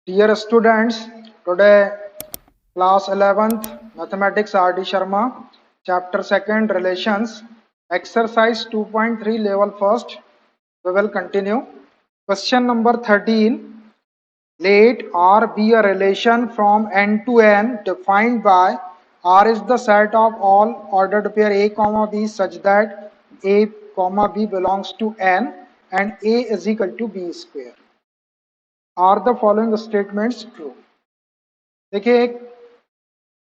Dear students, today class 11th mathematics R.D. Sharma, chapter 2nd relations, exercise 2.3 level first. We will continue. Question number 13. Let R be a relation from n to n defined by R is the set of all ordered pair A comma B such that A comma B belongs to n and A is equal to B square. Are the following statements true? देखिए एक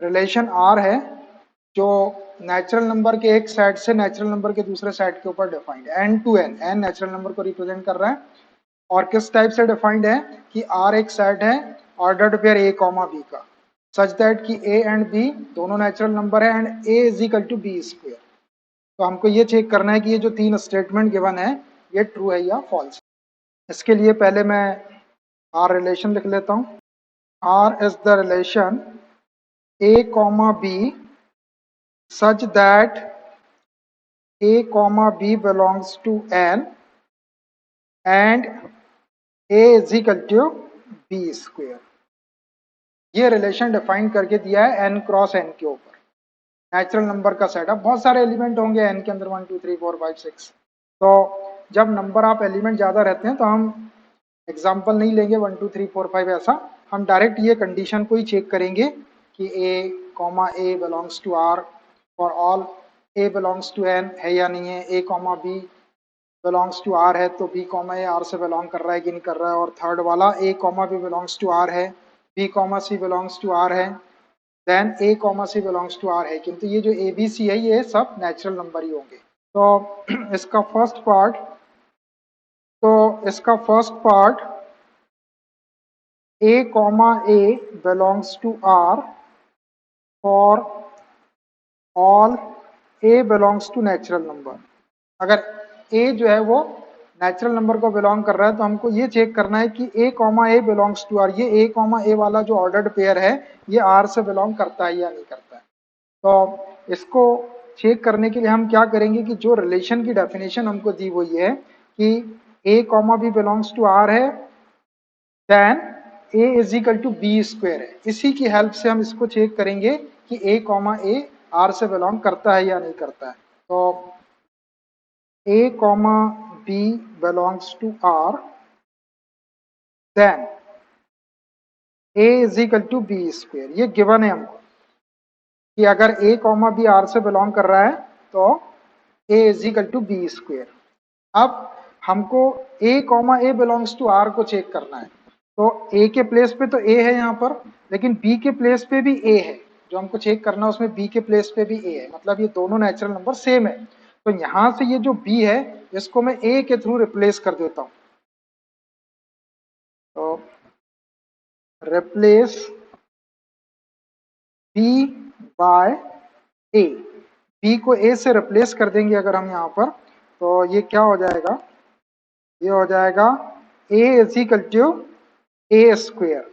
relation are है जो natural number के एक set से natural number के दूसरे set के ऊपर डिफाइंड है N to N N natural number को रिप्रेजेंट कर रहा है और किस टाइप से डिफाइंड है कि आर एक सेट है ordered pair A comma B का सच दैट कि ए एंड बी दोनों नेचुरल नंबर है and A is equal to B square. तो हमको ये चेक करना है कि ये जो तीन स्टेटमेंट गिवन है ये ट्रू है या फॉल्स। इसके लिए पहले मैं आर रिलेशन लिख लेता हूँ। R is the relation a comma b such that a comma b belongs to n and a is equal to b square। ये रिलेशन डिफाइन करके दिया है n क्रॉस n के ऊपर नेचुरल नंबर का सेट। अब बहुत सारे एलिमेंट होंगे n के अंदर 1 2 3 4 5 6। तो जब नंबर आप एलिमेंट ज़्यादा रहते हैं तो हम एग्जाम्पल नहीं लेंगे 1 2 3 4 5 ऐसा, हम डायरेक्ट ये कंडीशन को ही चेक करेंगे कि a comma a belongs to r for all a belongs to n है या नहीं है, a comma b belongs to r है तो b कॉमा a r से बिलोंग कर रहा है कि नहीं कर रहा है, और थर्ड वाला a comma b belongs to r है, b comma c belongs to r है, then a comma c belongs to r है। किंतु ये जो a b c है ये सब नेचुरल नंबर ही होंगे। तो इसका first part a comma a belongs to r for all a belongs to natural number. अगर a जो है वो नेचुरल नंबर को बिलोंग कर रहा है तो हमको ये चेक करना है कि a comma a belongs to r, ये a कॉमा a वाला जो ऑर्डर्ड पेयर है ये r से बिलोंग करता है या नहीं करता है। तो इसको चेक करने के लिए हम क्या करेंगे कि जो रिलेशन की डेफिनेशन हमको दी हुई है कि a comma b belongs to r है then a is equal to B square है, इसी की हेल्प से हम इसको चेक करेंगे कि a कॉमा a r से बिलोंग करता है या नहीं करता है। तो a comma b belongs to r then a is equal to B square. ये गिवन है हमको कि अगर a कॉमा b r से बिलोंग कर रहा है तो a is equal to B square. अब हमको a comma a belongs to r को चेक करना है। तो a के प्लेस पे तो a है यहाँ पर, लेकिन b के प्लेस पे भी a है। जो हमको चेक करना है उसमें b के प्लेस पे भी a है, मतलब ये दोनों नेचुरल नंबर सेम है। तो यहाँ से ये जो b है इसको मैं a के थ्रू रिप्लेस कर देता हूँ। तो replace b by a, b को a से रिप्लेस कर देंगे अगर हम यहाँ पर तो ये क्या हो जाएगा, ये हो जाएगा a is equal to A square.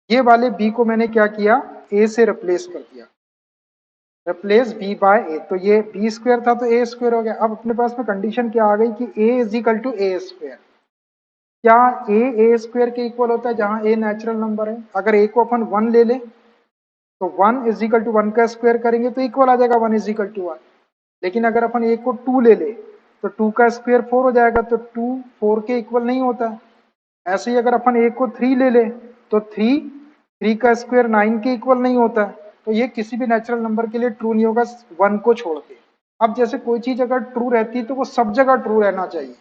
ये वाले b को मैंने क्या किया, a से रिप्लेस कर दिया, रिप्लेस b बाय a। तो ये b स्क्वायर था तो a स्क्वायर हो गया। अब अपने पास में कंडीशन क्या आ गई कि a is equal to A square. क्या a स्क्वायर के इक्वल होता है जहां a नेचुरल नंबर है? अगर a को अपन 1 ले लें तो 1 इज इक्वल टू 1 का स्क्वायर करेंगे तो इक्वल आ जाएगा 1 इज इक्वल टू 1। लेकिन अगर अपन a को 2 ले ले तो 2 का स्क्वायर 4 हो जाएगा, तो 2 4 के इक्वल नहीं होता है। ऐसे ही अगर अपन a को 3 ले ले तो 3 का स्क्वायर 9 के इक्वल नहीं होता है। तो ये किसी भी नेचुरल नंबर के लिए ट्रू नहीं होगा 1 को छोड़ के। अब जैसे कोई चीज अगर ट्रू रहती है तो वो सब जगह ट्रू रहना चाहिए,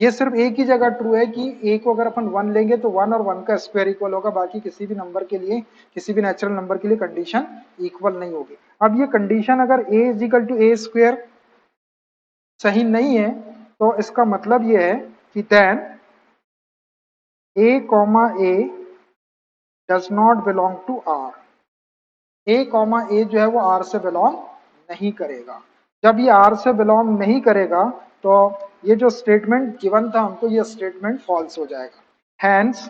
ये सिर्फ एक ही जगह ट्रू है कि a को अगर अपन 1 लेंगे तो 1 और 1 का स्क्वायर इक्वल होगा, बाकी किसी भी नंबर के लिए, किसी भी नेचुरल नंबर के लिए कंडीशन इक्वल नहीं होगी। अब ये कंडीशन अगर a is equal to A square सही नहीं है तो इसका मतलब ये है कि then a comma a does not belong to r। a comma a जो है वो r से बिलोंग नहीं करेगा। जब ये r से बिलोंग नहीं करेगा तो ये जो स्टेटमेंट गिवन था हमको ये स्टेटमेंट फॉल्स हो जाएगा। Hence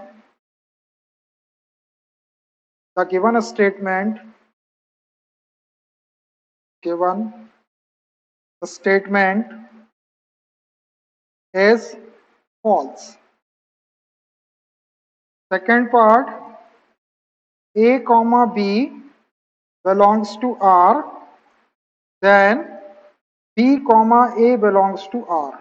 the given statement is false। Second part a comma b belongs to R, then b comma a belongs to R.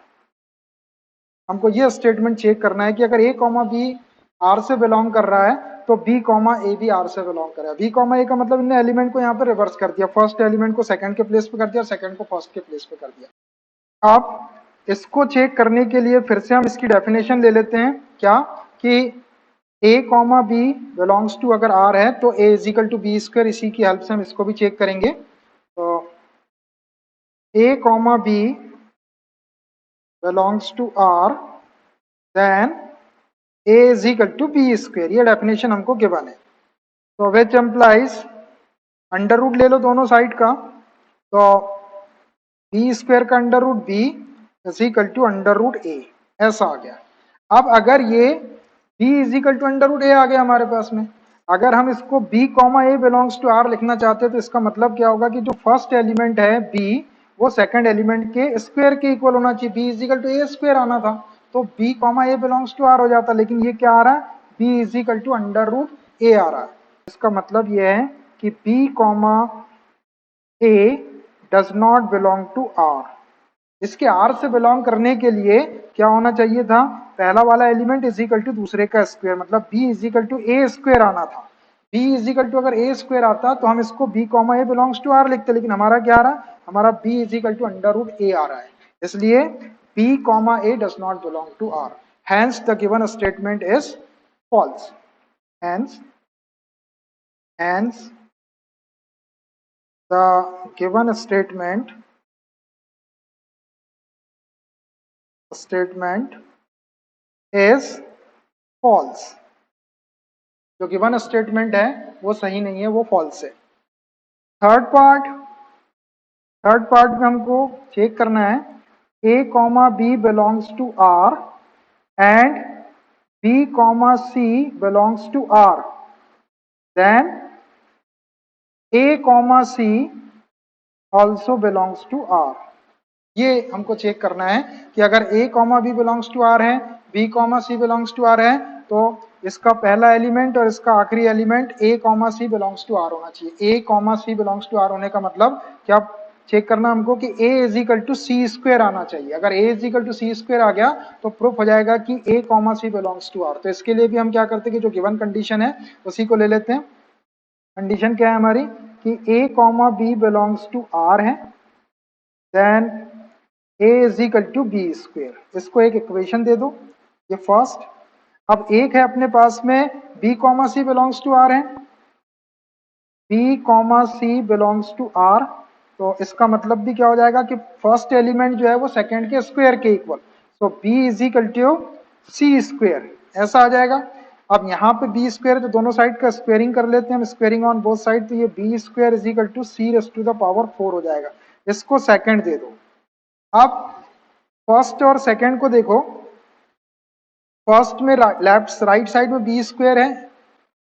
हमको ये स्टेटमेंट चेक करना है कि अगर a comma b R से बिलोंग कर रहा है तो b comma a भी R से बिलोंग कर रहा है। b comma a का मतलब इन्हें एलिमेंट को यहाँ पे रिवर्स कर दिया, फर्स्ट एलिमेंट को सेकंड के प्लेस पे कर दिया और सेकंड को फर्स्ट के प्लेस पे कर दिया। अब इसको चेक करने के लिए फिर से हम इसकी डेफिनेशन ले लेते हैं, क्या कि a comma B belongs to अगर r है तो a is equal to B square, इसी की हेल्प से हम इसको भी चेक करेंगे। तो a comma B belongs to r, then a is equal to B square, ये डेफिनेशन हमको गिवन है। तो विच एम्प्लाइज अंडर रूट ले लो दोनों साइड का, तो बी स्क्वायर का under root B is equal to under root A, ऐसा आ गया। अब अगर ये b is equal to under root A आ गया हमारे पास में, अगर हम इसको b comma A belongs to r लिखना चाहते हैं तो इसका मतलब क्या होगा कि जो फर्स्ट एलिमेंट है b वो सेकंड एलिमेंट के स्क्वायर के इक्वल होना चाहिए, b is equal to A square आना था, तो b comma A belongs to r हो जाता, लेकिन ये क्या आ रहा है, b is equal to under root A आ रहा है। इसका मतलब ये है कि b comma A does not belong to r। इसके r से बिलोंग करने के लिए क्या होना चाहिए था, पहला वाला एलिमेंट इज इक्वल टू दूसरे का स्क्वायर, मतलब b is equal to A square आना था। b इज इक्वल टू अगर ए स्क्वायर आता तो हम इसको b comma A belongs to r लिखते, लेकिन हमारा क्या आ रहा है, हमारा b is equal to under root A आ रहा है, इसलिए b comma A does not belong to r, hence the given statement is false. Hence the given statement is false. जो गिवन स्टेटमेंट है वो सही नहीं है, वो फॉल्स है। थर्ड पार्ट में हमको चेक करना है a comma B belongs to r and b comma c belongs to r, then a comma c also belongs to r। ये हमको चेक करना है कि अगर a comma B belongs to r है, b comma C belongs to r है, तो इसका पहला एलिमेंट और इसका आखिरी element a comma C belongs to r होना चाहिए। a comma C belongs to r होने का मतलब क्या चेक करना हमको कि a is equal to C square आना चाहिए। अगर a is equal to C square आ गया तो प्रूफ हो जाएगा कि a comma C belongs to r। तो इसके लिए भी हम क्या करते हैं कि जो गिवन कंडीशन है उसी को ले लेते हैं। कंडीशन क्या है हमारी कि a comma B belongs to r है, then a is equal to B square. इसको एक इक्वेशन दे दो, ये फर्स्ट। अब एक है अपने पास में b comma C belongs to r है, b comma C belongs to r, तो इसका मतलब भी क्या हो जाएगा कि फर्स्ट एलिमेंट जो है वो सेकंड के स्क्वायर के equal, so b is equal to C square, ऐसा आ जाएगा। अब यहाँ पे b स्क्वायर तो दोनों साइड का स्क्वेयरिंग कर लेते हैं हम, स्क्वेयरिंग ऑन बोथ साइड, तो ये b square is equal to C raise to the power 4 हो जाएगा। इसको सेकंड दे दो। अब फर्स्ट और सेकंड को देखो, फर्स्ट में लेफ्ट राइट साइड में बी स्क्वायर है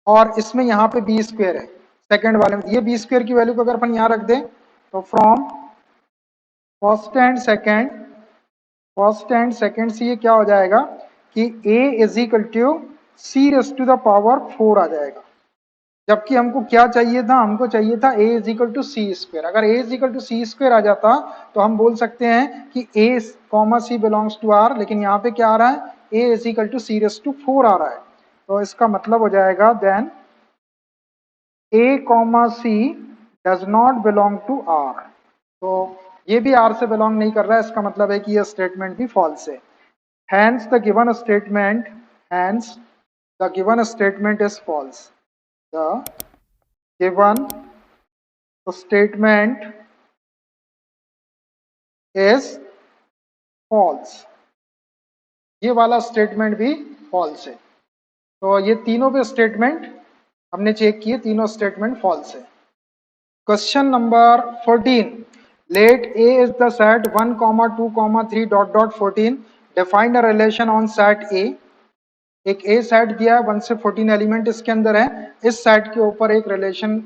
और इसमें यहाँ पे बी स्क्वायर है सेकंड वाले में। ये बी स्क्वायर की वैल्यू को अगर अपन यहाँ रख दें तो फ्रॉम फर्स्ट एंड सेकंड से ये क्या हो जाएगा कि a is equal to C raise to the power 4 आ जाएगा, जबकि हमको क्या चाहिए था, हमको चाहिए था a is equal to C square. अगर a is equal to C square आ जाता तो हम बोल सकते हैं कि a comma C belongs to r, लेकिन यहाँ पे क्या आ रहा है, a is equal to C raise to 4 आ रहा है, तो इसका मतलब हो जाएगा then a comma c does not belong to r। तो ये भी r से बिलोंग नहीं कर रहा है, इसका मतलब है कि यह स्टेटमेंट भी फॉल्स है। Hence the given statement is false. The given statement is false। ये वाला स्टेटमेंट भी फॉल्स है। तो ये तीनों पे स्टेटमेंट हमने चेक किए, तीनों स्टेटमेंट फॉल्स है। Question number 14, let a is the set 1, 2, 3 dot dot 14, define a relation on set a। एक ए सेट दिया है, 1 से 14 एलिमेंट इसके अंदर है, इस सेट के ऊपर एक रिलेशन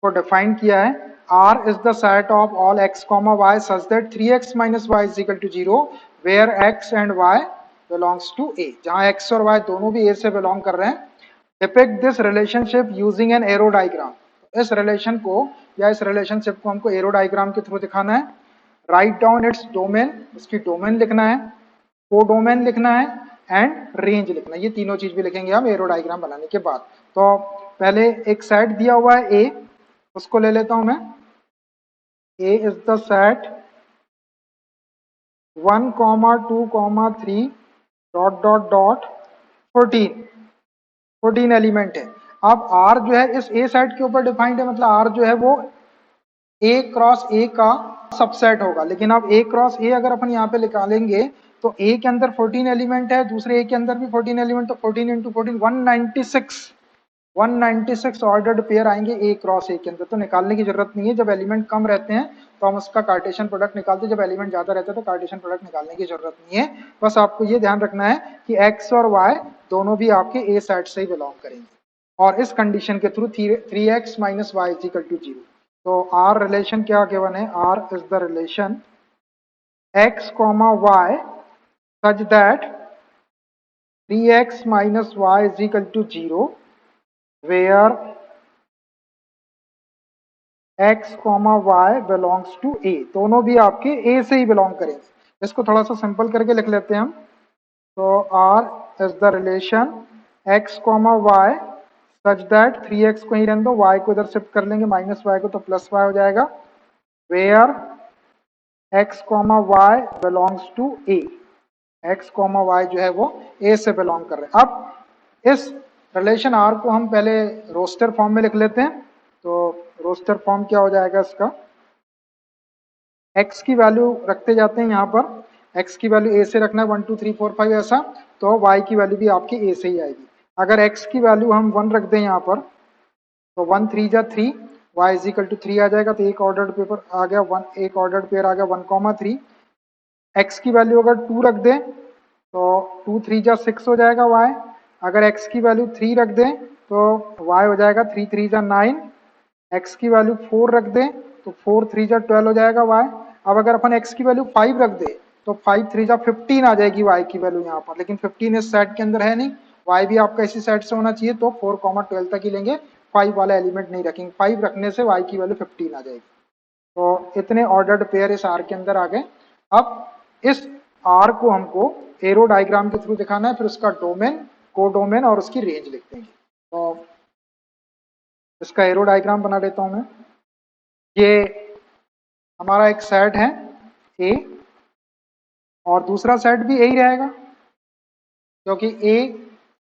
को डिफाइन किया है। R is the set of all x, y such that 3x - y is equal to 0 where x and y belongs to a। जहां x और y दोनों भी a से बिलोंग कर रहे हैं, depict this relationship using an arrow diagram. इस relation को या इस रिलेशनशिप को हमको एरो डायग्राम के थ्रू दिखाना है। राइट डाउन इट्स डोमेन, इसकी डोमेन लिखना है, कोडोमेन लिखना है एंड रेंज लिखना है। ये तीनों चीज भी लिखेंगे हम एरो डायग्राम बनाने के बाद। तो पहले एक सेट दिया हुआ है ए, उसको ले लेता हूं मैं। A is the set 1, 2, 3 dot dot dot 14 element है। अब आर जो है इस ए सेट के ऊपर डिफाइंड है, मतलब आर जो है वो ए क्रॉस ए का सबसेट होगा। लेकिन अब ए क्रॉस ए अगर अपन यहाँ पे निकालेंगे तो ए के अंदर 14 एलिमेंट है, दूसरे ए के अंदर भी 14 एलिमेंट, तो 14 इंटू 14 196 ऑर्डर्ड पेयर आएंगे ए क्रॉस ए के अंदर। तो निकालने की जरूरत नहीं है, जब एलिमेंट कम रहते हैं तो हम उसका कार्टेशियन प्रोडक्ट निकालते हैं, जब एलिमेंट ज्यादा रहता है तो कार्टेशियन प्रोडक्ट निकालने की जरूरत नहीं है। बस आपको ये ध्यान रखना है कि एक्स और वाई दोनों भी आपके ए सेट से ही बिलोंग करेंगे, और इस कंडीशन के through 3x minus Y is equal to 0। तो आर रिलेशन क्या गिवन है, R is the relation x comma y such that 3x minus y is equal to 0 where x comma y belongs to a। दोनों भी आपके a से ही belong करेंगे। इसको थोड़ा सा सिंपल करके लिख लेते हैं हम। तो r is the relation x comma y such that 3x को ही रहने दो, y को इधर शिफ्ट कर लेंगे माइनस y को, तो प्लस y हो जाएगा। where x comma y belongs to a, x comma y जो है वो a से बिलोंग कर रहे हैं। अब इस रिलेशन r को हम पहले रोस्टर फॉर्म में लिख लेते हैं। तो रोस्टर फॉर्म क्या हो जाएगा इसका, x की वैल्यू रखते जाते हैं यहाँ पर, x की वैल्यू a से रखना है 1 2 3 4 5 ऐसा, तो y की वैल्यू भी आपकी a से ही आएगी। अगर x की वैल्यू हम 1 रख दें यहाँ पर, तो 1 3 जा 3, y इज इक्वल टू 3 आ जाएगा। तो एक ऑर्डर्ड पेपर आ गया, एक ऑर्डर्ड पेयर आ गया 1,3। x की वैल्यू अगर 2 रख दें तो 2 3 जा 6 हो जाएगा y। अगर x की वैल्यू 3 रख दें तो y हो जाएगा 3 3 जा 9। x की वैल्यू 4 रख दें तो 4 3 जा 12 हो जाएगा y। अब अगर अपन x की वैल्यू 5 रख दें तो 5 3 जा 15 आ जाएगी y की वैल्यू यहाँ पर, लेकिन 15 इस सेट के अंदर है नहीं, y भी आपका इसी सेट से होना चाहिए, तो 4 12 तक ही लेंगे, 5 वाला एलिमेंट नहीं रखेंगे। 5 रखने से y की वैल्यू 15 आ जाएगी। तो इतने ऑर्डर्ड पेयर इस R के अंदर आ गए। अब इस R को हमको एरो डायग्राम के थ्रू दिखाना है, फिर उसका डोमेन, कोडोमेन और उसकी रेंज लिख देंगे। तो इसका एरो डायग्राम बना देता हूं मैं। ये हमारा एक सेट है ए, और दूसरा सेट भी ए ही रहेगा, क्योंकि ए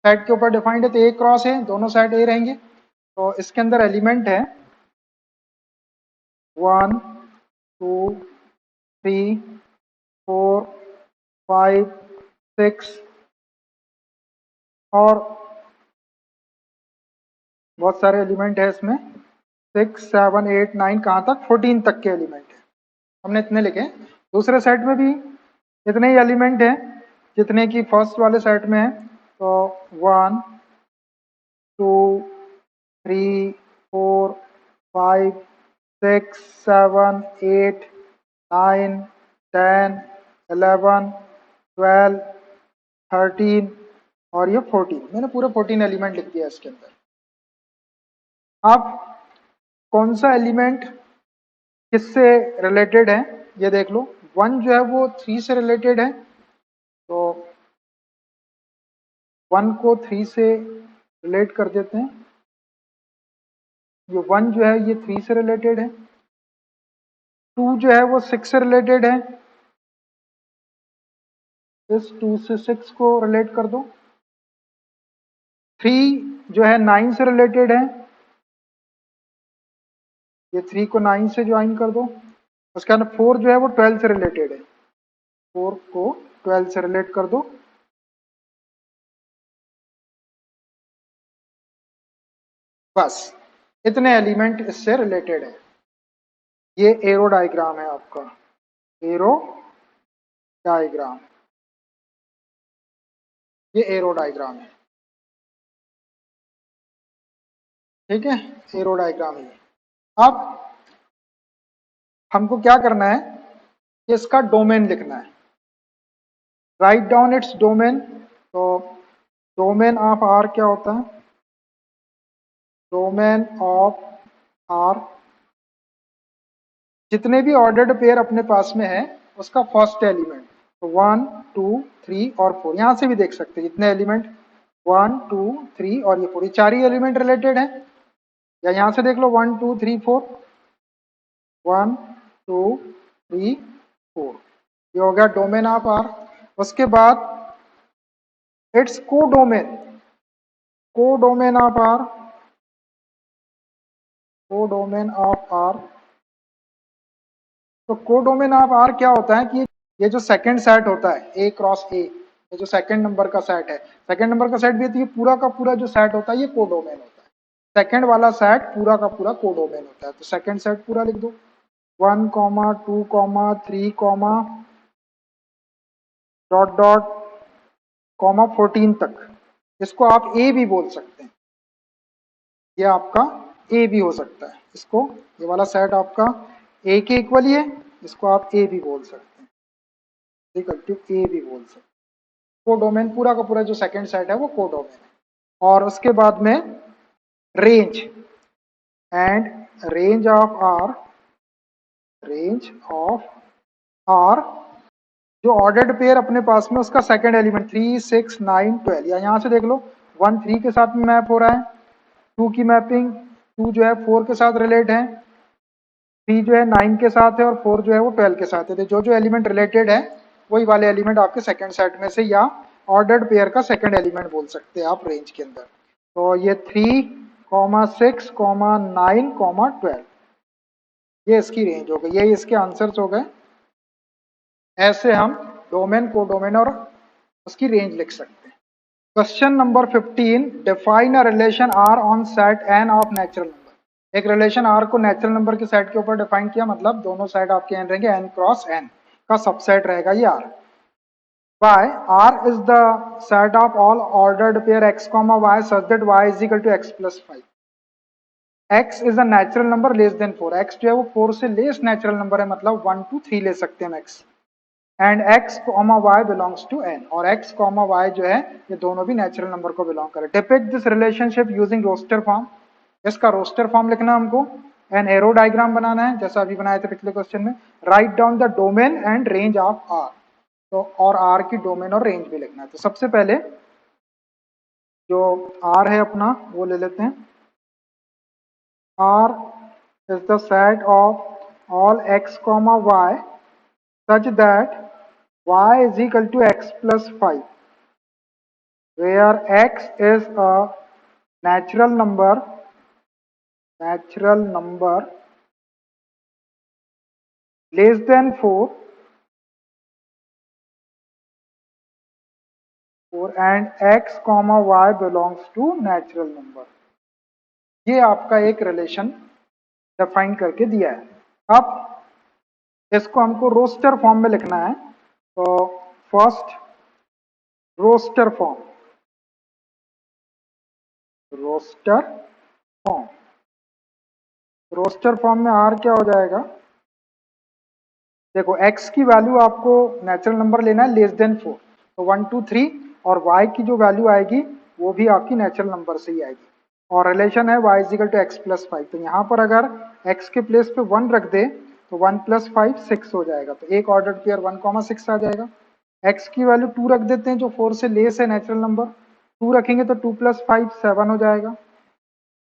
सेट के ऊपर डिफाइंड है तो ए क्रॉस है, दोनों सेट ए रहेंगे। तो इसके अंदर एलिमेंट है 1 2 3 4 5 6 और बहुत सारे एलिमेंट है इसमें, 6 7 8 9 कहाँ तक 14 तक के एलिमेंट है, हमने इतने लिखे। दूसरे सेट में भी इतने ही एलिमेंट हैं जितने की फर्स्ट वाले सेट में है। तो 1 2 3 4 5 6 7 8 9 10 11 12 13 और ये 14, मैंने पूरे 14 एलिमेंट लिख दिया इसके अंदर। अब कौन सा एलिमेंट किससे रिलेटेड है ये देख लो। 1 जो है वो 3 से रिलेटेड है, तो 1 को 3 से रिलेट कर देते हैं। ये 1 जो है ये 3 से रिलेटेड है। 2 जो है वो 6 से रिलेटेड है, इस 2 से 6 को रिलेट कर दो। 3 जो है 9 से रिलेटेड है, ये 3 को 9 से ज्वाइन कर दो। उसके बाद 4 जो है वो 12 से रिलेटेड है, 4 को 12 से रिलेट कर दो। बस इतने एलिमेंट इससे रिलेटेड है। ये एरो डायग्राम है आपका, एरो डायग्राम, ये एरो डायग्राम है, ठीक है, एरो डायग्राम है। अब हमको क्या करना है, इसका डोमेन लिखना है। Write down its domain. तो डोमेन ऑफ आर क्या होता है, डोमेन ऑफ आर, जितने भी ऑर्डर्ड पेयर अपने पास में है उसका फर्स्ट एलिमेंट, तो 1 2 3 और 4, यहां से भी देख सकते हैं जितने एलिमेंट 1 2 3 और ये 4, ये चार ही एलिमेंट रिलेटेड है। या यहां से देख लो 1 2 3 4, 1 2 3 4, ये हो गया डोमेन ऑफ आर। उसके बाद it's codomain of R, codomain of R. तो कोडोमेन ऑफ आर क्या होता है कि ये जो सेकंड सेट होता है ए क्रॉस ए, ये जो सेकंड नंबर का सेट है, सेकंड नंबर का सेट भी है, तो ये पूरा का पूरा जो सेट होता है ये कोडोमेन होता है। सेकंड वाला सेट पूरा का पूरा कोडोमेन होता है। तो सेकंड सेट पूरा लिख दो, 1 2 3 डॉट डॉट 14 तक। इसको आप ए भी बोल सकते हैं, ये आपका ए भी हो सकता है। इसको, ये वाला सेट आपका ए के इक्वल ही है, इसको आप ए भी बोल सकते हैं, ए भी बोल सकते हैं। कोडोमेन पूरा का पूरा जो सेकंड सेट है वो कोडोमेन है। और उसके बाद में range, and range of R, range of R, जो ऑर्डर्ड पेयर अपने पास में उसका सेकंड एलिमेंट 3 6 9 12, या यहां से देख लो 1 3 के साथ में मैप हो रहा है, 2 की मैपिंग 2 जो है 4 के साथ रिलेट है, 3 जो है 9 के साथ है और 4 जो है वो 12 के साथ है। तो जो जो एलिमेंट रिलेटेड है वही वाले एलिमेंट आपके सेकंड सेट में से या ऑर्डर्ड पेयर का सेकंड एलिमेंट बोल सकते हैं आप रेंज के अंदर। तो ये 3 6 9 12, ये इसकी रेंज हो गई, ये इसके आंसर्स हो गए। ऐसे हम डोमेन कोडोमेन और उसकी रेंज लिख सकते हैं। Question number 15, define a relation R on set N of natural number. एक रिलेशन आर को नेचुरल नंबर के सेट के ऊपर डिफाइन किया, मतलब दोनों साइड आपके एन रहेंगे, एन क्रॉस एन का सबसेट रहेगा ये R. By R is the set of all ordered pair X comma Y such that Y is equal to X plus 5। X is a natural number less than 4, X जो है वो 4 से less natural number है, मतलब 1 2 3 ले सकते हैं हम X. And X comma Y belongs to N, और एक्स कॉमा वाई जो है ये दोनों भी नेचुरल नंबर को बिलोंग करे। Depict this relationship using roster form, इसका रोस्टर फॉर्म लिखना हमको, एन एरो डायग्राम बनाना है जैसा अभी बनाए थे पिछले क्वेश्चन में। Write down the domain and range of R, तो और आर की डोमेन और रेंज भी लिखना है। तो सबसे पहले जो आर है अपना वो ले लेते हैं। R is the set of all X comma Y such that y is equal to x plus 5, where x is a natural number less than 4 and x comma y belongs to natural number। ये आपका एक relation define करके दिया है। अब इसको हमको roster form में लिखना है। तो first roster form, roster form, roster form में आर क्या हो जाएगा, देखो x की वैल्यू आपको नेचुरल नंबर लेना है लेस देन 4, तो 1 2 3, और y की जो वैल्यू आएगी वो भी आपकी नेचुरल नंबर से ही आएगी। और रिलेशन है y is equal to X plus 5, तो यहाँ पर अगर x के प्लेस पे 1 रख दे तो 1 प्लस 5 6 हो जाएगा, तो एक ऑर्डर्ड पेयर 1 6 आ जाएगा। x की वैल्यू 2 रख देते हैं जो 4 से लेस है नेचुरल नंबर, 2 रखेंगे तो 2 प्लस 5 7 हो जाएगा।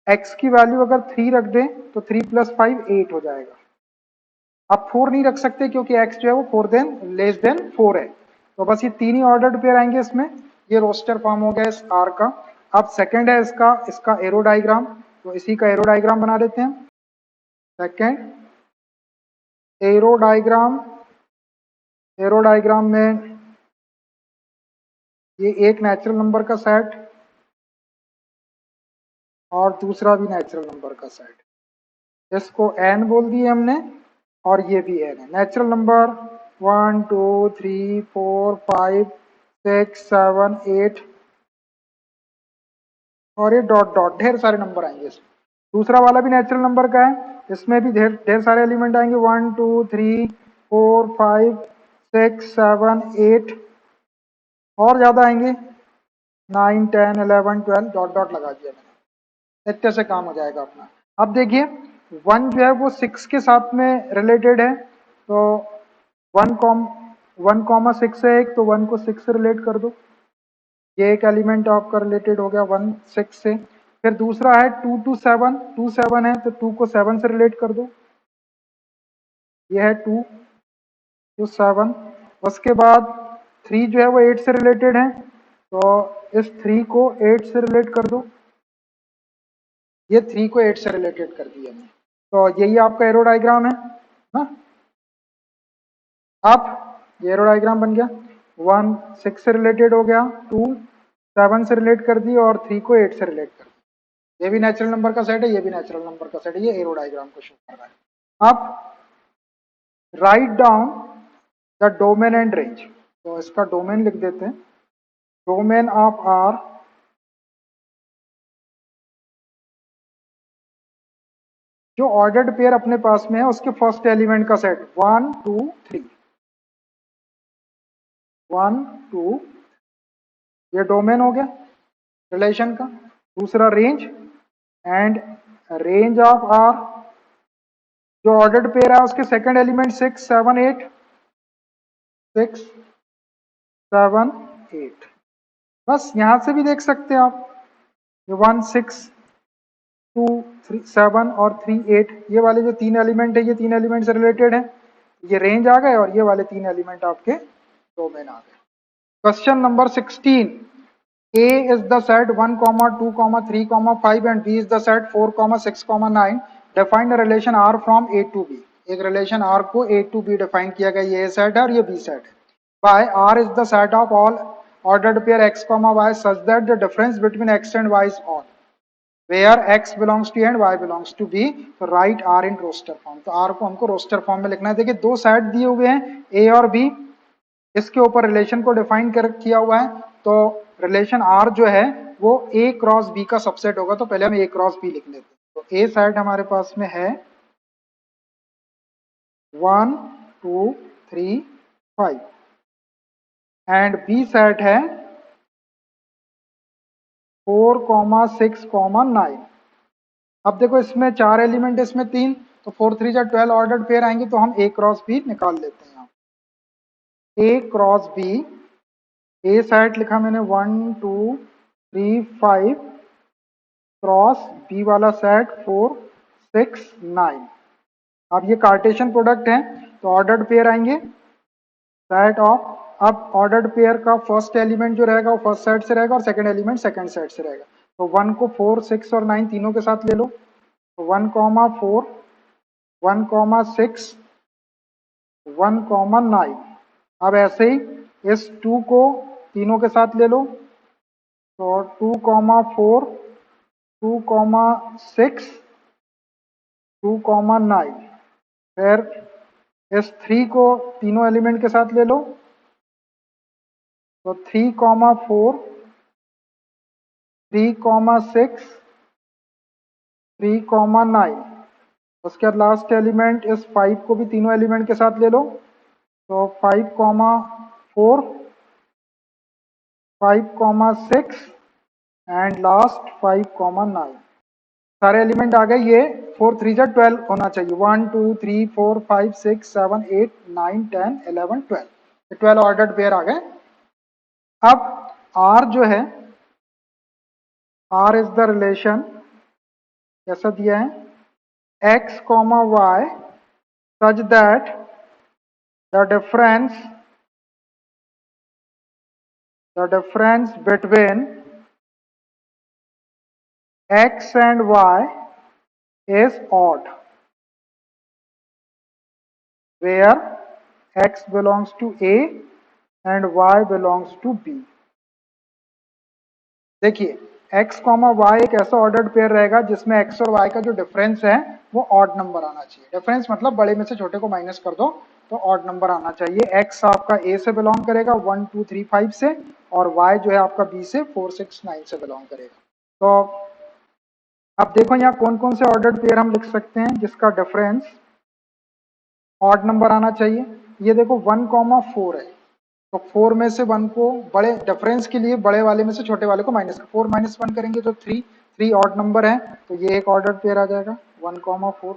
x की वैल्यू अगर 3 रख दें तो 3 प्लस 5 8 हो जाएगा। आप 4 नहीं रख सकते क्योंकि x जो है वो 4 देन लेस देन 4 है, तो बस ये तीन ही ऑर्डर्ड पेयर आएंगे इसमें। ये रोस्टर फॉर्म हो गया इस आर का। अब सेकंड है इसका इसका एरो डायग्राम, तो इसी का एरो डायग्राम बना देते हैं। Second arrow diagram, arrow diagram में ये एक नेचुरल नंबर का सेट और दूसरा भी नेचुरल नंबर का सेट, इसको n बोल दिए हमने और ये भी n है। नेचुरल नंबर 1 2 3 4 5 6 7 8 और ये डॉट डॉट ढेर सारे नंबर आएंगे इसमें। दूसरा वाला भी नेचुरल नंबर का है, इसमें भी ढेर ढेर सारे एलिमेंट आएंगे 1 2 3 4 5 6 7 8 और ज्यादा आएंगे 9 10 11 12 डॉट डॉट लगा दिया मैंने। इतने से काम हो जाएगा अपना। अब देखिए 1 जो है वो 6 के साथ में रिलेटेड है, तो 1,6 है एक, तो 1 को 6 से रिलेट कर दो, ये एक एलिमेंट आपका रिलेटेड हो गया 1 6 से। फिर दूसरा है 2 to 7, 2 7 है तो 2 को 7 से रिलेट कर दो, ये है 2 to 7। उसके बाद 3 जो है वो 8 से रिलेटेड है, तो इस 3 को 8 से रिलेट कर दो, ये 3 को 8 से रिलेटेड कर दिया हमने। तो यही आपका एरो डायग्राम है ना। अब ये एरो डायग्राम बन गया, 1 6 से रिलेटेड हो गया, 2 7 से रिलेट कर दी और 3 को 8 से रिलेट कर दिया। ये भी नेचुरल नंबर का सेट है, ये भी नेचुरल नंबर का सेट है, ये एरो डायग्राम को शो कर रहा है। अब right down the domain and range, तो इसका डोमेन लिख देते हैं, डोमेन ऑफ आर जो ऑर्डर्ड पेयर अपने पास में है उसके फर्स्ट एलिमेंट का सेट 1 2 3, 1 2, ये डोमेन हो गया रिलेशन का। दूसरा range, and range of R जो ऑर्डर्ड पेयर है उसके सेकंड एलिमेंट 6 7 8, 6 7 8। बस यहां से भी देख सकते हैं आप, ये 1 6 2 3 7 और 3 8, ये वाले जो तीन एलिमेंट है ये तीन एलिमेंट से रिलेटेड है, ये रेंज आ गए और ये वाले तीन एलिमेंट आपके डोमेन आ गए। Question number 16, A is the set 1, 2, 3, 5 and B is the set 4, 6, 9. Define the relation R from A to B. एक रिलेशन R को A to B डिफाइन किया गया, ये सेट है और ये B सेट है। By R is the set of all ordered pair X, Y such that the difference between X and Y is odd, where X belongs to A and Y belongs to B. तो write R in roster form, तो R को हमको roster form में लिखना है। देखिए दो set दिए हुए हैं A और B, इसके ऊपर रिलेशन को डिफाइन किया हुआ है, तो रिलेशन आर जो है वो ए क्रॉस बी का सबसेट होगा, तो पहले हम ए क्रॉस बी लिख लेते हैं। तो ए सेट हमारे पास में है 1 2 3 5 एंड बी सेट है 4 6 9। अब देखो इसमें चार एलिमेंट, इसमें तीन, तो 4 3 12 ऑर्डर्ड पेयर आएंगे, तो हम ए क्रॉस बी निकाल लेते हैं। ए क्रॉस बी, ए सेट लिखा मैंने 1 2 3 5 क्रॉस बी वाला सेट 4 6 9। अब ये कार्टेशियन प्रोडक्ट है, तो ऑर्डर्ड पेयर आएंगे सेट ऑफ, अब ऑर्डर्ड पेयर का फर्स्ट एलिमेंट जो रहेगा वो फर्स्ट सेट से रहेगा और सेकंड एलिमेंट सेकंड सेट से रहेगा। तो 1 को 4 6 और 9 तीनों के साथ ले लो, तो 1 4 1 6 1 9। अब ऐसे ही इस 2 को तीनों के साथ ले लो, तो 2 4 2 6 2 9। फिर इस 3 को तीनों एलिमेंट के साथ ले लो, तो 3 4 3 6 3 9। उसके बाद लास्ट एलिमेंट इस 5 को भी तीनों एलिमेंट के साथ ले लो, तो 5 4 5 6 एंड लास्ट 5 9। सारे एलिमेंट आ गए, ये 4 3 12 होना चाहिए, 1 2 3 4 5 6 7 8 9 10 11 12, 12 ऑर्डर्ड पेयर आ गए। अब R जो है, R इज द रिलेशन, कैसा दिया है, X, Y such that the difference between X and Y is odd, where X belongs to A and Y belongs to B. देखिए x, y एक ऐसा ऑर्डर्ड पेयर रहेगा जिसमें x और y का जो डिफरेंस है वो ऑड नंबर आना चाहिए। डिफरेंस मतलब बड़े में से छोटे को माइनस कर दो तो ऑड नंबर आना चाहिए। x आपका a से बिलोंग करेगा 1 2 3 5 से, और y जो है आपका b से 4 6 9 से बिलोंग करेगा। तो अब देखो यहाँ कौन कौन से ऑर्डर्ड पेयर हम लिख सकते हैं जिसका डिफरेंस ऑड नंबर आना चाहिए। ये देखो 1 4 है, तो 4 में से 1 को बड़े डिफरेंस के लिए बड़े वाले में से छोटे वाले को माइनस, 4 - 1 करेंगे तो 3 ऑड नंबर है, तो ये एक ऑर्डर पेयर आ जाएगा 1,4।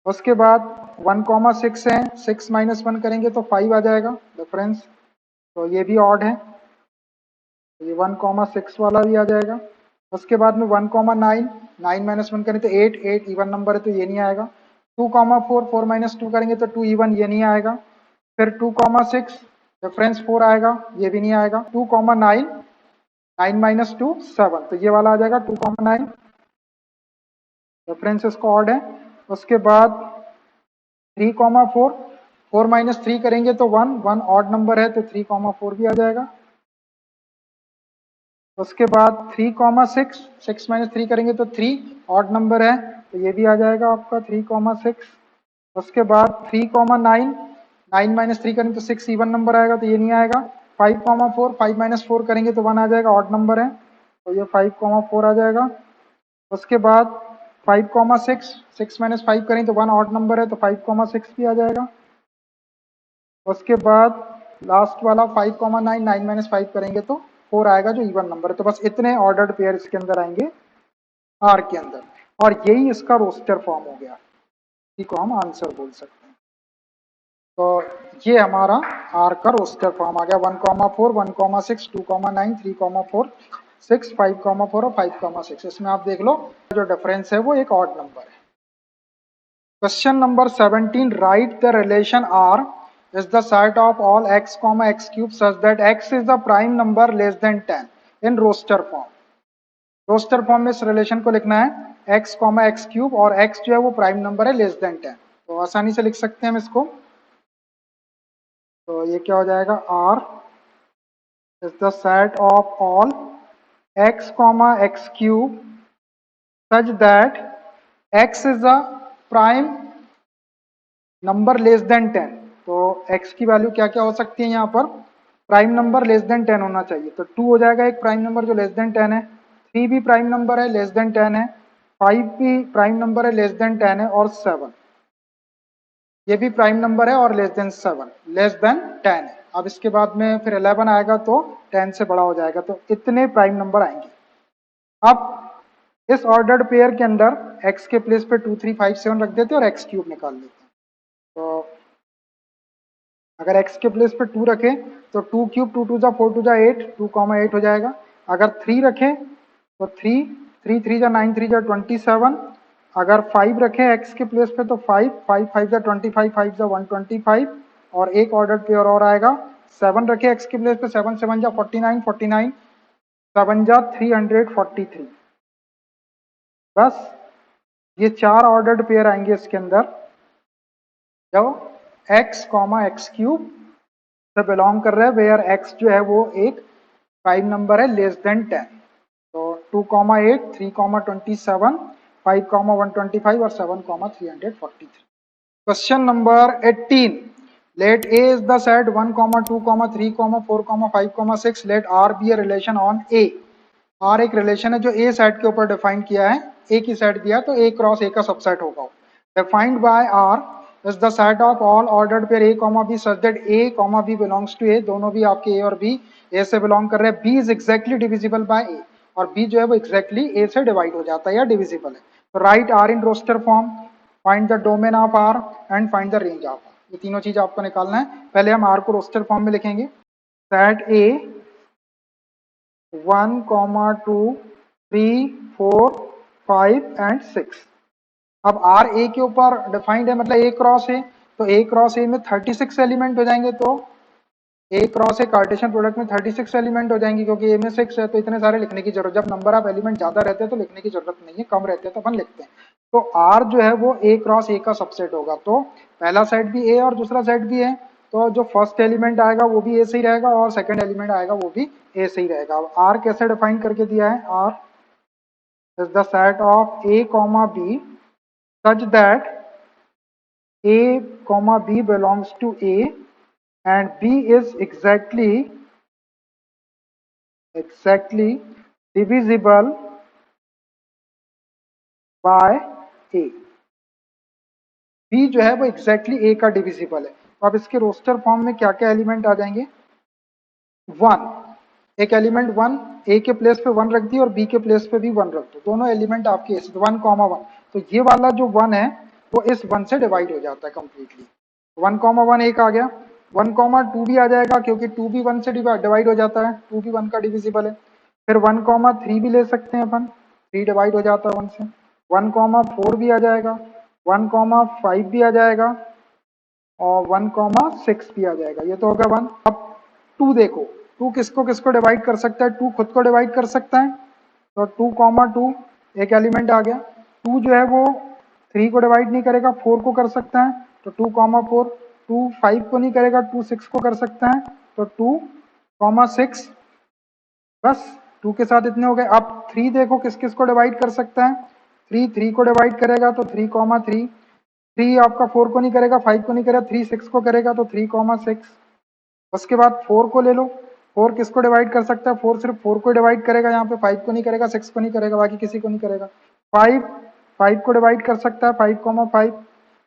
उसके बाद 1,6 है, 6 माइनस 1 करेंगे तो 5 आ जाएगा डिफरेंस, तो ये भी ऑड है, तो ये 1,6 वाला भी आ जाएगा। उसके बाद में 1,9, 9 माइनस 1 करें तो 8, 8 इवन नंबर है तो ये नहीं आएगा। 2,4, 4 माइनस 2 करेंगे तो 2 इवन, ये नहीं आएगा। फिर 2,6 डिफरेंस 4 आएगा, ये भी नहीं आएगा। 2,9, 9 माइनस 2 7, तो ये वाला आ जाएगा 2,9, रेफरेंस इसका ऑड है। उसके बाद 3,4, 4 माइनस 3 करेंगे तो 1, 1 ऑड नंबर है तो 3,4 भी आ जाएगा। उसके बाद 3,6, 6 माइनस 3 करेंगे तो 3 ऑड नंबर है तो ये भी आ जाएगा आपका 3,6। उसके बाद 3,9, 9 माइनस 3 करेंगे तो 6 इवन नंबर आएगा तो ये नहीं आएगा। 5,4, 5 माइनस 4 करेंगे तो 1 आ जाएगा, ऑड नंबर है तो ये 5,4 आ जाएगा। उसके बाद 5,6, 6 माइनस 5 करें तो 1 ऑड नंबर है तो 5,6 भी आ जाएगा। उसके बाद लास्ट वाला 5,9, 9 माइनस 5 करेंगे तो 4 आएगा जो इवन नंबर है। तो बस इतने ऑर्डर्ड पेयर इसके अंदर आएंगे आर के अंदर, और यही इसका रोस्टर फॉर्म हो गया, इसी को हम आंसर बोल सकते हैं। तो ये हमारा आर का रोस्टर फॉर्म आ गया 1,4, 1,6, 2,9, 3,4, 6, 5,4 और 5,6। इसमें आप देख लो जो डिफरेंस है वो एक ऑड नंबर है। Question number 17, write the relation R is the set of all x comma x cube such that x is the prime number less than 10 in roster form। Roster form में इस relation को लिखना है x comma X cube, और x जो है वो prime number है लेस देन 10, तो आसानी से लिख सकते हैं हम इसको। तो ये क्या हो जाएगा, r is the set of all x comma x cube such that x is a prime number less than 10। तो x की वैल्यू क्या क्या हो सकती है, यहाँ पर प्राइम नंबर लेस देन 10 होना चाहिए, तो 2 हो जाएगा एक प्राइम नंबर जो लेस देन 10 है, 3 भी प्राइम नंबर है लेस देन 10 है, 5 भी प्राइम नंबर है लेस देन 10 है, और 7 ये भी प्राइम नंबर है और लेस देन 7, लेस देन 10 है। अब इसके बाद में फिर 11 आएगा तो 10 से बड़ा हो जाएगा, तो इतने प्राइम नंबर आएंगे। अब इस ऑर्डर्ड पेयर के अंदर x के प्लेस पे 2, 3, 5, 7 रख देते हैं और x क्यूब निकाल लेते हैं। तो अगर x के प्लेस पे 2 रखें तो 2 क्यूब, 2 टू जा 4 टू जा 8, 2,8 हो जाएगा। अगर 3 रखें तो 3, 3 3 जा 9, 3 जा 27। अगर 5 रखें x के प्लेस पे तो 5, 5 5 जा 25, 5 जा 125, और एक ऑर्डर पेयर और आएगा। 7 रखें x के प्लेस पे, 7 7 जा 49, 49 7 जा 343। बस ये 4 ऑर्डर्ड पेयर आएंगे इसके अंदर, जो x कॉमा एक्स क्यूब से बिलोंग कर रहा है, वेयर x जो है वो एक प्राइम नंबर है लेस देन 10। तो 2,8, 3,27, 5,125 और 7,343। Question number 18, let A is the set 1, 2, 3, 4, 5, 6, let R be a relation on A। R एक रिलेशन है जो A सेट के ऊपर डिफाइन किया है, A की सेट दिया तो A क्रॉस A का सबसेट होगा। Defined by R is the set of all ordered pair A, B such that A, B belongs to A। दोनों भी आपके A और B A से बिलोंग कर रहे हैं। B is exactly divisible by A, और B जो है वो exactly A से डिवाइड हो जाता है या डिविजिबल है। तो right R in roster form, find the domain of R and find the range of R। ये तीनों चीज आपको निकालना है। पहले हम R को रोस्टर फॉर्म में लिखेंगे, सेट A 1, 2, 3, 4, 5 एंड 6। अब आर ए के ऊपर डिफाइंड है, मतलब ए क्रॉस ए, तो ए क्रॉस ए में 36 एलिमेंट हो जाएंगे। तो ए क्रॉस ए कार्टेशियन प्रोडक्ट में 36 एलिमेंट हो जाएंगे, क्योंकि ए में 6 है तो इतने सारे लिखने की जरूरत, जब नंबर ऑफ एलिमेंट ज्यादा रहते हैं तो लिखने की जरूरत नहीं है, कम रहते हैं तो अपन लिखते हैं। तो आर जो है वो ए क्रॉस ए का सबसेट होगा, तो पहला सेट भी ए और दूसरा सेट भी है, तो जो फर्स्ट एलिमेंट आएगा वो भी ए से ही रहेगा और सेकंड एलिमेंट आएगा वो भी ए से ही रहेगा। अब आर कैसे डिफाइन करके दिया है, R is the set of A comma B such that A, B belongs to A and B is exactly divisible by A। B जो है वो exactly A का डिविजिबल है। तो अब इसके रोस्टर फॉर्म में क्या क्या एलिमेंट आ जाएंगे, 1, एक एलिमेंट वन ए के प्लेस पे वन रख दिया और बी के प्लेस पे भी वन रख दो, दोनों एलिमेंट आपके ऐसे 1,1, तो ये वाला जो वन है वो इस वन से डिवाइड हो जाता है कंप्लीटली। 1,1 एक आ गया, 1,2 भी आ जाएगा क्योंकि 2 भी वन से डिवाइड हो जाता है, 2 भी वन का डिविजिबल है। फिर 1,3 भी ले सकते हैं अपन, 3 डिवाइड हो जाता है वन से। 1,4 भी आ जाएगा, 1,5 भी आ जाएगा और 1,6 भी आ जाएगा। ये तो होगा वन। अब टू देखो, टू किसको किसको डिवाइड कर सकता है, टू खुद को डिवाइड कर सकता है, तो 2,2 एक एलिमेंट आ गया। टू जो है वो 3 को डिवाइड नहीं करेगा, 4 को कर सकता है, तो 2,4। 2 5 को नहीं करेगा, 2 6 को कर सकता है, तो 2,6। बस 2 के साथ इतने हो गए। अब 3 देखो किस किस को डिवाइड कर सकता है, 3 को डिवाइड करेगा तो 3,3। 3 आपका 4 को नहीं करेगा, 5 को नहीं करेगा, 3 6 को करेगा तो 3,6। उसके बाद 4 को ले लो, 4 किसको डिवाइड कर सकता है, 4 सिर्फ 4 को डिवाइड करेगा, यहाँ पे 5 को नहीं करेगा, 6 को नहीं करेगा, बाकी किसी को नहीं करेगा। 5 5 को डिवाइड कर सकता है, 5,5।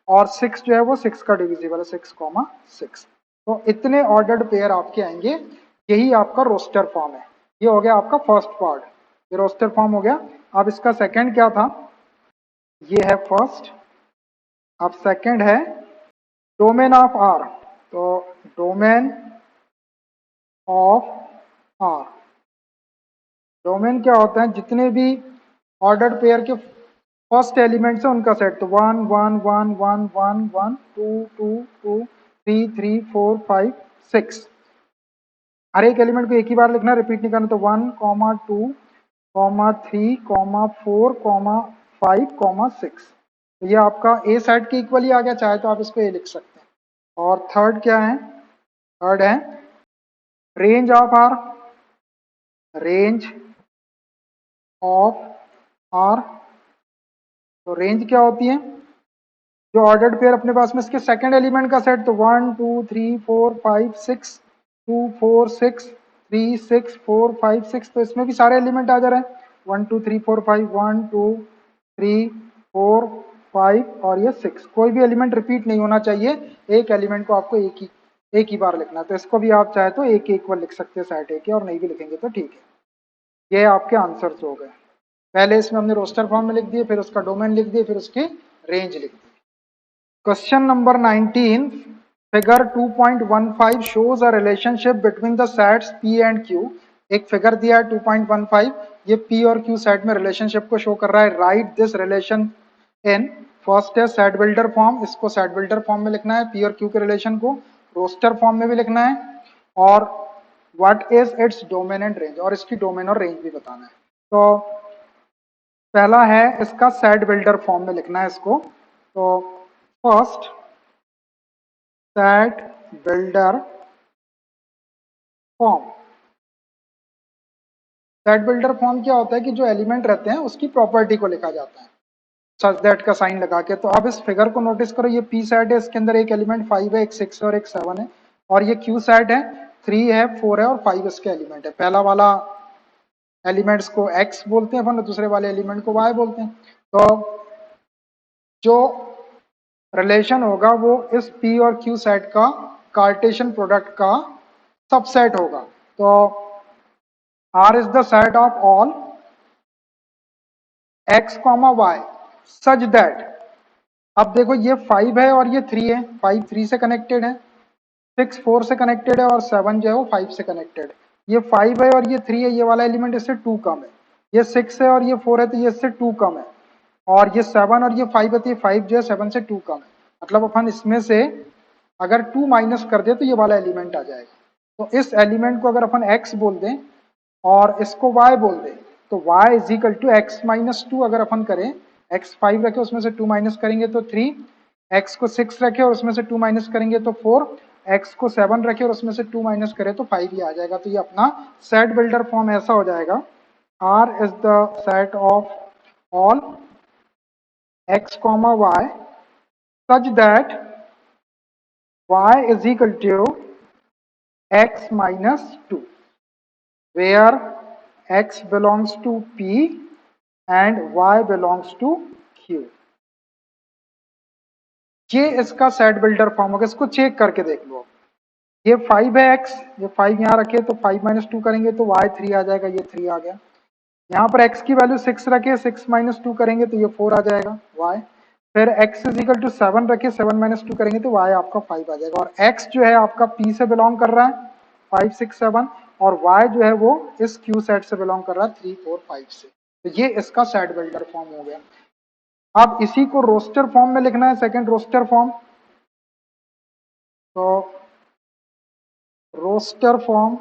और 6 जो है वो 6 का डिविजिबल है, 6,6। तो इतने ऑर्डर्ड पेयर आपके आएंगे, यही आपका रोस्टर फॉर्म है। ये हो गया आपका फर्स्ट पार्ट, ये रोस्टर फॉर्म हो गया। अब इसका सेकंड क्या था, ये है फर्स्ट। अब सेकंड है डोमेन ऑफ आर। तो डोमेन ऑफ आर, डोमेन क्या होता है, जितने भी ऑर्डर्ड पेयर के फर्स्ट एलिमेंट्स है उनका सेट। तो 1 1 1 1 1 1 2 2 2 3 3 4 5 6, हर एक एलिमेंट को एक ही बार लिखना, रिपीट नहीं करना। तो 1, 2, 3, 4, 5, 6। तो ये आपका ए सेट के इक्वल ही आ गया, चाहे तो आप इसको ए लिख सकते हैं। और थर्ड क्या है, थर्ड है range of R, range of R. तो रेंज क्या होती है, जो ऑर्डर्ड पेयर अपने पास में इसके सेकंड एलिमेंट का सेट। तो 1 2 3 4 5 6, 2 4 6 3 6 4 5 6, तो इसमें भी सारे एलिमेंट आ जा रहे हैं। 1 2 3 4 5, 1 2 3 4 5 और ये 6, कोई भी एलिमेंट रिपीट नहीं होना चाहिए। एक एलिमेंट को आपको एक ही बार लिखना है। तो इसको भी आप चाहे तो एक एक बार लिख सकते हैं सेट ए के, और नहीं भी लिखेंगे तो ठीक है। ये आपके आंसर्स हो गए। पहले इसमें हमने रोस्टर फॉर्म में लिख दिए, फिर उसका डोमेन लिख दिए, फिर उसकी रेंज लिख दी। Question number 19, figure 2.15 shows a relationship between the sets P and Q। एक फिगर दिया है 2.15, ये P और Q सेट में रिलेशनशिप को शो कर रहा है। Right this relation in, first है सेट बिल्डर फॉर्म, इसको सेट बिल्डर फॉर्म में लिखना है। P और Q के रिलेशन को रोस्टर फॉर्म में भी लिखना है। और what is its domain and range, और इसकी डोमेन और रेंज भी बताना है। तो पहला है इसका सेट बिल्डर फॉर्म में लिखना है इसको। तो first set builder form, set builder form क्या होता है कि जो एलिमेंट रहते हैं उसकी प्रॉपर्टी को लिखा जाता है सच दैट का साइन लगा के। तो अब इस फिगर को नोटिस करो, ये पी सेट है, इसके अंदर एक एलिमेंट 5 है, एक 6 है और एक 7 है। और ये क्यू सेट है, 3 है, 4 है और 5 इसके एलिमेंट है। पहला वाला एलिमेंट्स को x बोलते हैं अपन, और दूसरे वाले एलिमेंट को y बोलते हैं। तो जो रिलेशन होगा वो इस p और q सेट का कार्टेशियन प्रोडक्ट का सबसेट होगा। तो R is the set of all x, y such that, अब देखो ये 5 है और ये 3 है, 5 3 से कनेक्टेड है, 6 4 से कनेक्टेड है और 7 जो है वो 5 से कनेक्टेड है। ये 5 है और ये 3 है, ये वाला एलिमेंट इससे 2 कम है। ये 6 है और ये 4 है तो ये इससे 2 कम है। और ये 7 और ये 5 है तो ये 5 जो है 7 से 2 कम है। मतलब अपन इसमें से अगर 2 माइनस कर दे तो ये वाला एलिमेंट आ जाएगा। तो इस एलिमेंट को अगर अपन x बोल दें और इसको y बोल दें, तो y is equal to X minus 2। अगर अपन करें x 5 रखे उसमें से 2 माइनस करेंगे तो 3, x को 6 रखे और उसमें से 2 माइनस करेंगे तो 4, x को 7 रखे और उसमें से 2 माइनस करें तो 5 ही आ जाएगा। तो ये अपना सेट बिल्डर फॉर्म ऐसा हो जाएगा, R is the set of all x, y such that y is equal to x minus 2, where x belongs to P and y belongs to Q। ये इसका सेट बिल्डर फॉर्म होगा, इसको check करके देख लो। ये 5 है x, ये 5 यहाँ रखे तो 5 माइनस 2 करेंगे तो y 3 आ जाएगा, ये 3 आ गया। यहाँ पर x की वैल्यू 6 रखे, 6 माइनस 2 करेंगे तो ये 4 आ जाएगा y। फिर x इज इक्वल टू 7 रखे, 7 माइनस 2 करेंगे तो y आपका 5 आ जाएगा। और x जो है आपका p से बिलोंग कर रहा है 5 6 7, और y जो है वो इस q सेट से बिलोंग कर रहा है 3 4 5 से। तो ये इसका सेट बिल्डर फॉर्म हो गया। अब इसी को रोस्टर फॉर्म में लिखना है, सेकंड रोस्टर फॉर्म। तो रोस्टर फॉर्म,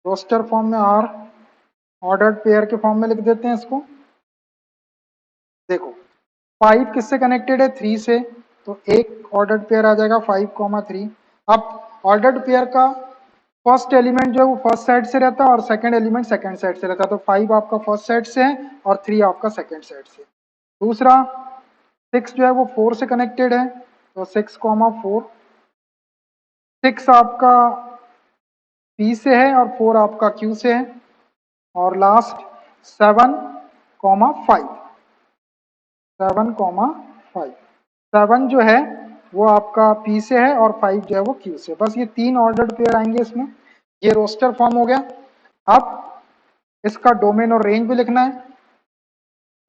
रोस्टर फॉर्म में आर ऑर्डर्ड पेयर के फॉर्म में लिख देते हैं इसको। देखो 5 किससे कनेक्टेड है, 3 से, तो एक ऑर्डर्ड पेयर आ जाएगा 5, 3। अब ऑर्डर्ड पेयर का फर्स्ट एलिमेंट जो है वो फर्स्ट साइड से रहता है और सेकंड एलिमेंट सेकंड साइड से रहता है। तो 5 आपका फर्स्ट साइड से है और 3 आपका सेकंड साइड से। दूसरा 6 जो है वो 4 से कनेक्टेड है, तो 6, 4। 6 आपका P से है और 4 आपका Q से है। और लास्ट 7, 5, 7, 5। 7 जो है वो आपका P से है और 5 जो है वो Q से। बस ये 3 ऑर्डर्ड पेयर आएंगे इसमें। ये रोस्टर फॉर्म हो गया। अब इसका डोमेन और रेंज भी लिखना है।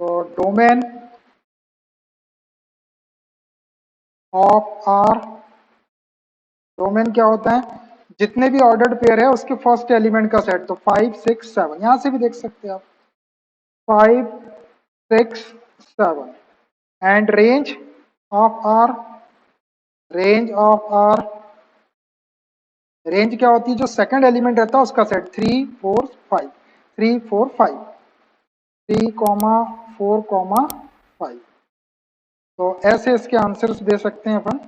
तो डोमेन ऑफ आर, डोमेन क्या होता है, जितने भी ऑर्डर्ड पेयर है उसके फर्स्ट एलिमेंट का सेट। तो 5 6 7, यहां से भी देख सकते हैं आप 5 6 7। And range of R, range of R, range क्या होती है, जो सेकंड एलिमेंट रहता है उसका सेट। 3 4 5, 3 4 5, 3, 4, 5। तो ऐसे इसके आंसर्स दे सकते हैं अपन।